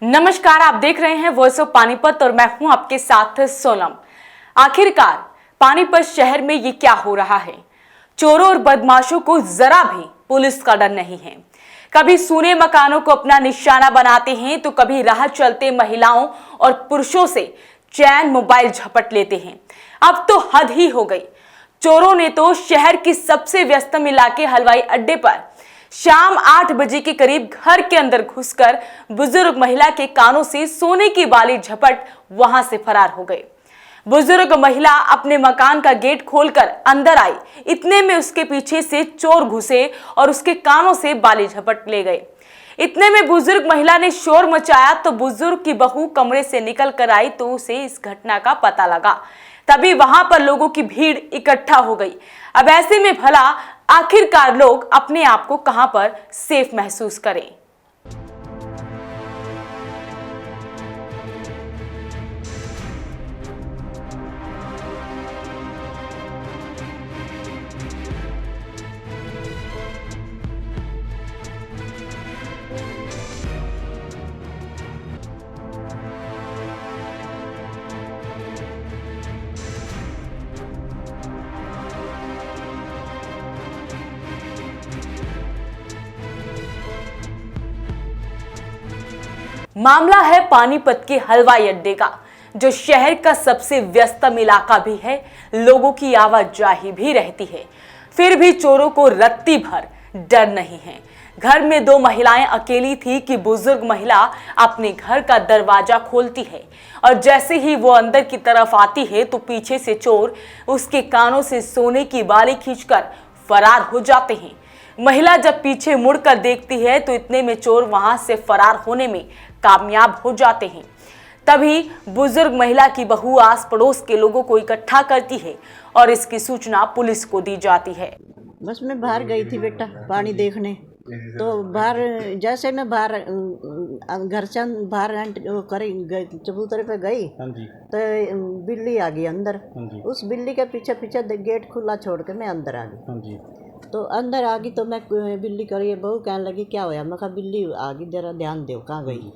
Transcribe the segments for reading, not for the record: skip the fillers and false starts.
नमस्कार, आप देख रहे हैं वॉइस ऑफ पानीपत और मैं हूं आपके साथ सोनम। आखिरकार पानीपत शहर में ये क्या हो रहा है? चोरों और बदमाशों को जरा भी पुलिस का डर नहीं है। कभी सूने मकानों को अपना निशाना बनाते हैं तो कभी राह चलते महिलाओं और पुरुषों से चैन मोबाइल झपट लेते हैं। अब तो हद ही हो गई। चोरों ने तो शहर की सबसे व्यस्तम इलाके हलवाई अड्डे पर शाम 8 बजे के करीब घर के अंदर घुसकर बुजुर्ग महिला के कानों से सोने की बाली झपट वहां से फरार हो गए। बुजुर्ग महिला अपने मकान का गेट खोलकर अंदर आई, इतने में उसके पीछे से चोर घुसे और उसके कानों से बाली झपट ले गए। इतने में बुजुर्ग महिला ने शोर मचाया तो बुजुर्ग की बहू कमरे से निकल कर आई तो उसे इस घटना का पता लगा। तभी वहां पर लोगों की भीड़ इकट्ठा हो गई। अब ऐसे में भला आखिरकार लोग अपने आप को कहां पर सेफ महसूस करें? मामला है पानीपत के हलवाई अड्डे का, जो शहर का सबसे व्यस्तम इलाका भी है। लोगों की आवाजाही भी रहती है, फिर भी चोरों को रत्ती भर डर नहीं है। घर में 2 महिलाएं अकेली थी कि बुजुर्ग महिला अपने घर का दरवाजा खोलती है और जैसे ही वो अंदर की तरफ आती है तो पीछे से चोर उसके कानों से सोने की बाली खींचकर फरार हो जाते हैं। महिला जब पीछे मुड़कर देखती है तो इतने में चोर वहां से फरार होने में कामयाब हो जाते हैं। तभी बुजुर्ग महिला की बहू आस पड़ोस के लोगों को इकट्ठा करती है और इसकी सूचना पुलिस को दी जाती है। बस मैं बाहर गई थी बेटा पानी देखने, तो बाहर जैसे मैं बाहर घर से बाहर चबूतरे पे गई तो बिल्ली आ गई अंदर। उस बिल्ली के पीछे पीछे गेट खुला छोड़ के मैं अंदर आ गई। तो अंदर आ गई तो मैं बिल्ली करी, बहू कहने लगी क्या होया? मैं कहा बिल्ली आ गई, जरा ध्यान दो कहाँ गई।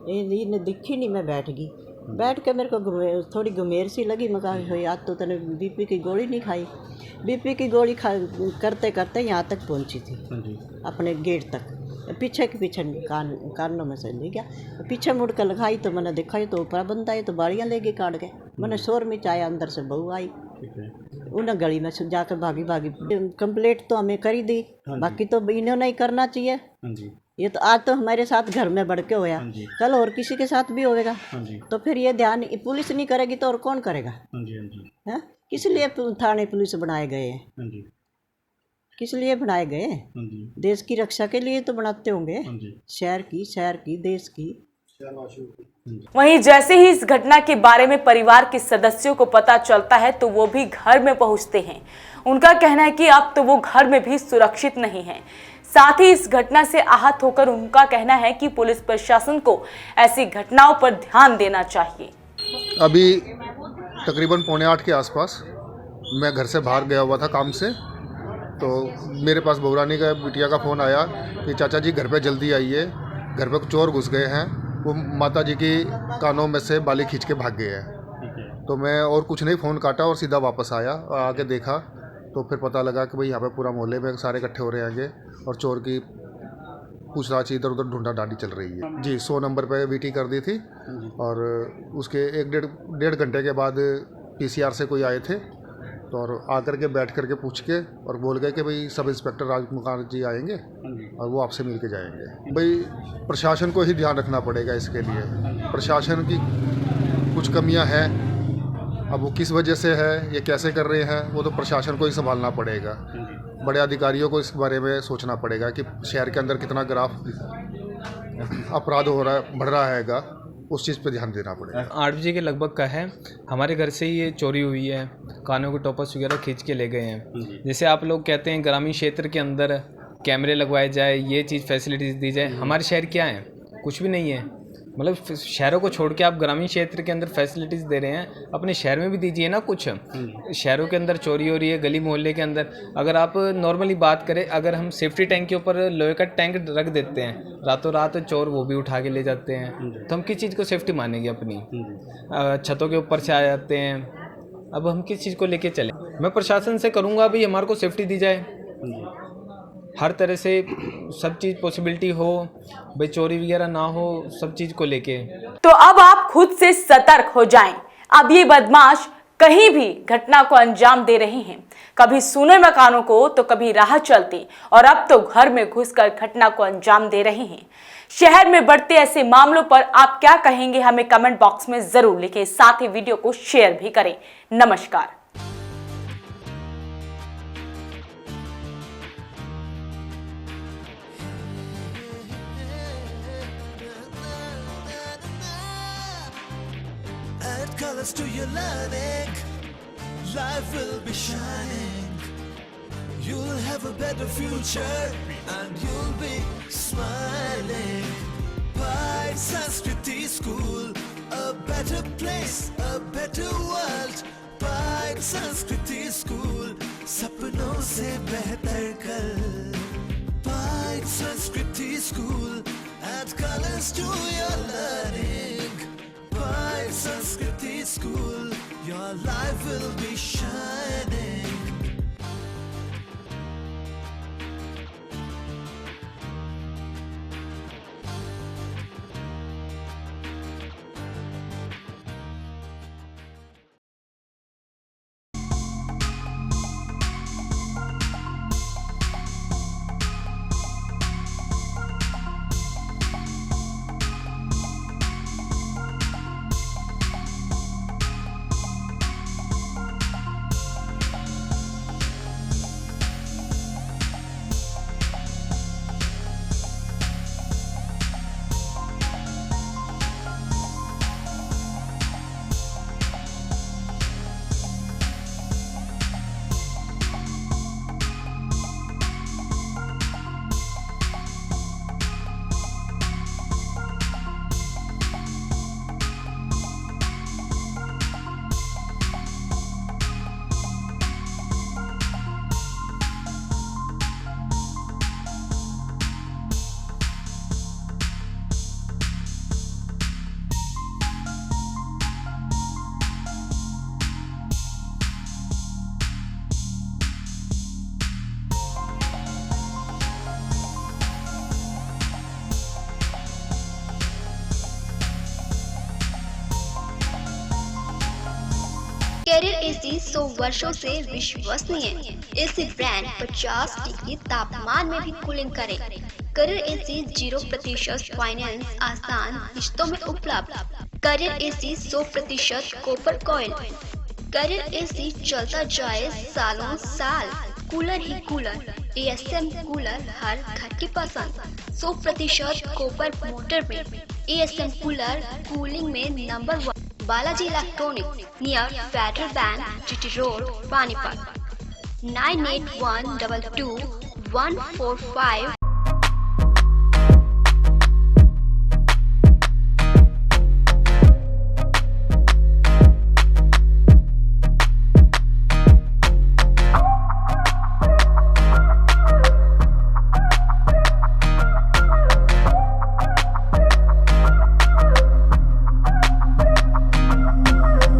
ये दिखी नहीं, मैं बैठ गई। बैठ के मेरे को थोड़ी घुमेर सी लगी। मैं कहा यार तो तूने बीपी की गोली नहीं खाई? बीपी की गोली करते करते यहाँ तक पहुँची थी, अपने गेट तक। पीछे के पीछे कानों में से ले गया। पीछे मुड़ कर लगाई तो मैंने देखा ये तो ऊपर बंदा है, तो बाड़ियाँ ले गई काट के। मैंने शोर मचाया, अंदर से बहू आई। उन्हें गली में जाकर भागी कंप्लेंट तो हमें करी दी, बाकी तो इन्होंने ही करना चाहिए। ये तो आज तो हमारे साथ घर में बढ़ के होया, कल और किसी के साथ भी होगा। तो फिर ये ध्यान पुलिस नहीं करेगी तो और कौन करेगा? है किस लिए थाने पुलिस बनाए गए हैं? किस लिए बनाए गए? देश की रक्षा के लिए तो बनाते होंगे, शहर की देश की। वहीं जैसे ही इस घटना के बारे में परिवार के सदस्यों को पता चलता है तो वो भी घर में पहुंचते हैं। उनका कहना है कि अब तो वो घर में भी सुरक्षित नहीं है। साथ ही इस घटना से आहत होकर उनका कहना है कि पुलिस प्रशासन को ऐसी घटनाओं पर ध्यान देना चाहिए। अभी तकरीबन 7:45 के आसपास मैं घर से बाहर गया हुआ था काम से, तो मेरे पास बहुरानी का बिटिया का फ़ोन आया कि चाचा जी घर पे जल्दी आइए, घर पे चोर घुस गए हैं, वो माता जी की कानों में से बाली खींच के भाग गए हैं। तो मैं और कुछ नहीं, फ़ोन काटा और सीधा वापस आया और आके देखा तो फिर पता लगा कि भाई यहाँ पे पूरा मोहल्ले में सारे इकट्ठे हो रहे हैं और चोर की पूछताछ इधर उधर ढूंढा डांडी चल रही है जी। 100 नंबर पे वीटी कर दी थी और उसके 1-1.5 घंटे के बाद पीसीआर से कोई आए थे तो और आकर के बैठ करके पूछ के और बोल गए कि भाई सब इंस्पेक्टर राजकुमार जी आएंगे और वो आपसे मिल के जाएंगे। भाई प्रशासन को ही ध्यान रखना पड़ेगा इसके लिए। प्रशासन की कुछ कमियां हैं, अब वो किस वजह से है, ये कैसे कर रहे हैं, वो तो प्रशासन को ही संभालना पड़ेगा। बड़े अधिकारियों को इस बारे में सोचना पड़ेगा कि शहर के अंदर कितना ग्राफ अपराध हो रहा है, बढ़ रहा हैगा, उस चीज़ पे ध्यान देना पड़ेगा। 8 बजे के लगभग का है, हमारे घर से ही ये चोरी हुई है। कानों के टॉपर्स वगैरह खींच के ले गए हैं। जैसे आप लोग कहते हैं ग्रामीण क्षेत्र के अंदर कैमरे लगवाए जाए, ये चीज़ फैसिलिटीज़ दी जाए, हमारे शहर क्या है? कुछ भी नहीं है। मतलब शहरों को छोड़ के आप ग्रामीण क्षेत्र के अंदर फैसिलिटीज़ दे रहे हैं, अपने शहर में भी दीजिए ना कुछ। शहरों के अंदर चोरी हो रही है, गली मोहल्ले के अंदर। अगर आप नॉर्मली बात करें, अगर हम सेफ्टी टैंक के ऊपर लोहे का टैंक रख देते हैं, रातों रात चोर वो भी उठा के ले जाते हैं, तो हम किस चीज़ को सेफ्टी मानेंगे अपनी? छतों के ऊपर से आ जाते हैं, अब हम किस चीज़ को लेके चलें? मैं प्रशासन से करूँगा भाई हमारे को सेफ्टी दी जाए, हर तरह से सब चीज़ पॉसिबिलिटी हो, भाई चोरी वगैरह ना हो, सब चीज़ को लेके। तो अब आप खुद से सतर्क हो जाएं। अब ये बदमाश कहीं भी घटना को अंजाम दे रहे हैं, कभी सूने मकानों को तो कभी राह चलती, और अब तो घर में घुसकर घटना को अंजाम दे रहे हैं। शहर में बढ़ते ऐसे मामलों पर आप क्या कहेंगे, हमें कमेंट बॉक्स में जरूर लिखें। साथ ही वीडियो को शेयर भी करें। नमस्कार। Add colors to your learning, life will be shining. You'll have a better future and you'll be smiling. Pride Sanskriti School, a better place, a better world. Pride Sanskriti School, सपनों से बेहतर कल. Pride Sanskriti School, add colors to your learning. Pride Sanskriti School, your life will be shining. Carrier AC 100 वर्षों से विश्वसनीय। AC brand 50 degree तापमान में भी कूलिंग करे। कैरियर एसी 0% फाइनेंस आसान किश्तों में उपलब्ध। Carrier AC 100% copper coil. Carrier AC चलता जाए सालों साल। कूलर ही कूलर, एएसएम कूलर हर घर की पसंद। 100% कॉपर मोटर में एएसएम कूलर कूलिंग में number 1। Balaji electronic near Federal Bank, GT Road, Panipat. 98122145